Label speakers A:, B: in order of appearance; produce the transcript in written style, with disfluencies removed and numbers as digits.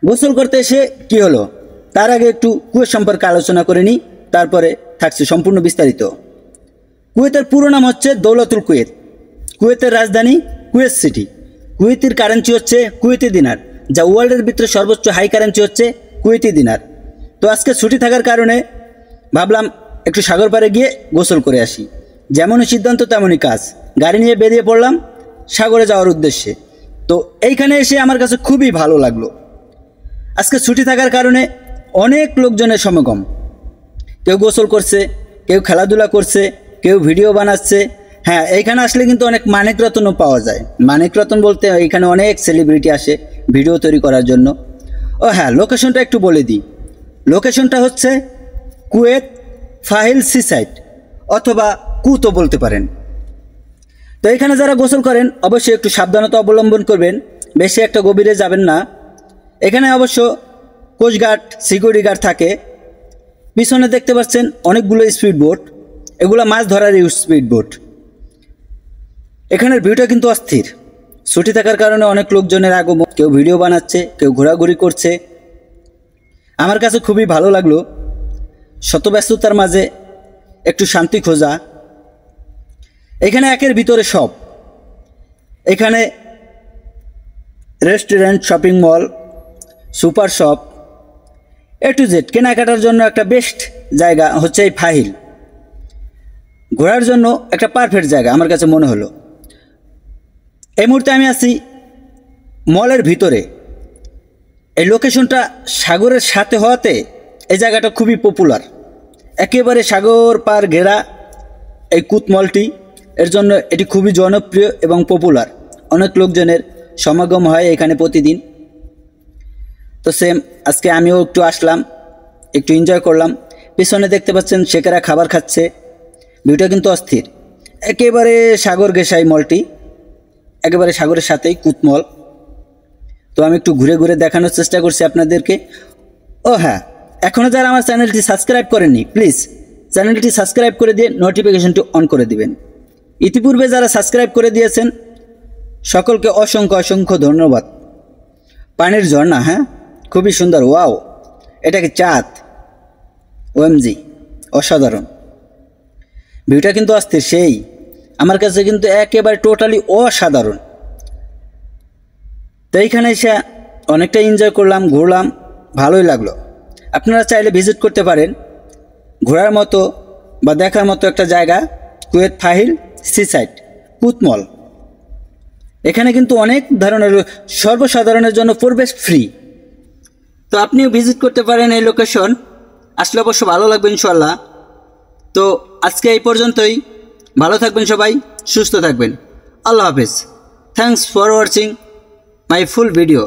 A: গোসল করতে এসে কি হলো তার আগে একটু কুয়েত সম্পর্কে আলোচনা করে নিই, তারপরে থাকছে সম্পূর্ণ বিস্তারিত। কুয়েতের পুরো নাম হচ্ছে দৌলতুল কুয়েত। কুয়েতের রাজধানী কুয়েত সিটি। কুয়েতের কারেন্সি হচ্ছে কুয়েতি দিনার, যা ওয়ার্ল্ডের ভিতরে সর্বোচ্চ হাই কারেন্সি হচ্ছে কুয়েতি দিনার। তো আজকে ছুটি থাকার কারণে ভাবলাম একটু সাগর পাড়ে গিয়ে গোসল করে আসি। যেমনই সিদ্ধান্ত তেমনই কাজ, গাড়ি নিয়ে বেরিয়ে পড়লাম সাগরে যাওয়ার উদ্দেশ্যে। তো এইখানে এসে আমার কাছে খুবই ভালো লাগলো। আজকে ছুটি থাকার কারণে অনেক লোকজনের সমাগম। কেউ গোসল করছে, কেউ খেলাধুলা করছে, কেউ ভিডিও বানাচ্ছে। হ্যাঁ, এইখানে আসলে কিন্তু অনেক মানিক রতনও পাওয়া যায়। মানিক রতন বলতে এইখানে অনেক সেলিব্রিটি আসে ভিডিও তৈরি করার জন্য। ও হ্যাঁ, লোকেশনটা একটু বলে দিই। লোকেশনটা হচ্ছে কুয়েত ফাহিল সি সাইড অথবা কুতো বলতে পারেন। তো এখানে যারা গোসল করেন অবশ্যই একটু সাবধানতা অবলম্বন করবেন, বেশি একটা গভীরে যাবেন না। এখানে অবশ্য কোস্টগার্ড, সিকিউরিটি গার্ড থাকে। পিছনে দেখতে পাচ্ছেন অনেকগুলো স্পিড বোট, এগুলো মাছ ধরার স্পিড বোট। এখানের ভিউটা কিন্তু অস্থির। ছুটি থাকার কারণে অনেক লোকজনের আগমন, কেউ ভিডিও বানাচ্ছে, কেউ ঘোরাঘুরি করছে। আমার কাছে খুবই ভালো লাগলো। শত ব্যস্ততার মাঝে একটু শান্তি খোঁজা। এখানে একের ভিতরে সব। এখানে restaurant, shopping mall, super shop, A to Z কেনাকাটার জন্য একটা বেস্ট জায়গা হচ্ছে এই ফাহিল। ঘোরার জন্য একটা পারফেক্ট জায়গা আমার কাছে মনে হলো। এই মুহূর্তে আমি আছি মলের ভিতরে। এই লোকেশনটা সাগরের সাথে হওয়াতে এই জায়গাটা খুবই পপুলার। একেবারে সাগর পার ঘেরা এই কুত মলটি, এর জন্য এটি খুবই জনপ্রিয় এবং পপুলার। অনেক লোকজনের সমাগম হয় এখানে প্রতিদিন। তো সেম আজকে আমিও একটু আসলাম, একটু এনজয় করলাম। পিছনে দেখতে পাচ্ছেন শেখেরা খাবার খাচ্ছে। ভিউটা কিন্তু অস্থির। একেবারে সাগর ঘেঁষাই মলটি, একেবারে সাগরের সাথেই কুতমল। তো আমি একটু ঘুরে ঘুরে দেখানোর চেষ্টা করছি আপনাদেরকে। ও হ্যাঁ, এখনও যারা আমার চ্যানেলটি সাবস্ক্রাইব করেননি প্লিজ চ্যানেলটি সাবস্ক্রাইব করে দিয়ে নোটিফিকেশনটি অন করে দিবেন। ইতিপূর্বে যারা সাবস্ক্রাইব করে দিয়েছেন সকলকে অসংখ্য অসংখ্য ধন্যবাদ। পানির ঝর্ণা, হ্যাঁ খুবই সুন্দর। ওয়াও, এটা কি চাঁদ? ওএমজি, অসাধারণ। ভিউটা কিন্তু অস্থির সেই। আমার কাছে কিন্তু একেবারে টোটালি অসাধারণ। তো এইখানে এসে অনেকটা এনজয় করলাম, ঘুরলাম, ভালোই লাগলো। আপনারা চাইলে ভিজিট করতে পারেন। ঘোরার মতো বা দেখার মতো একটা জায়গা কুয়েত ফাহিল সি সাইড কুতমল। এখানে কিন্তু অনেক ধরনের সর্বসাধারণের জন্য প্রবেশ ফ্রি। তো আপনিও ভিজিট করতে পারেন এই লোকেশন। আসলে অবশ্য ভালো লাগবে ইনশাল্লাহ। তো আজকে এই পর্যন্তই। ভালো থাকবেন সবাই, সুস্থ থাকবেন। আল্লাহ হাফেজ। Thanks for watching my full video.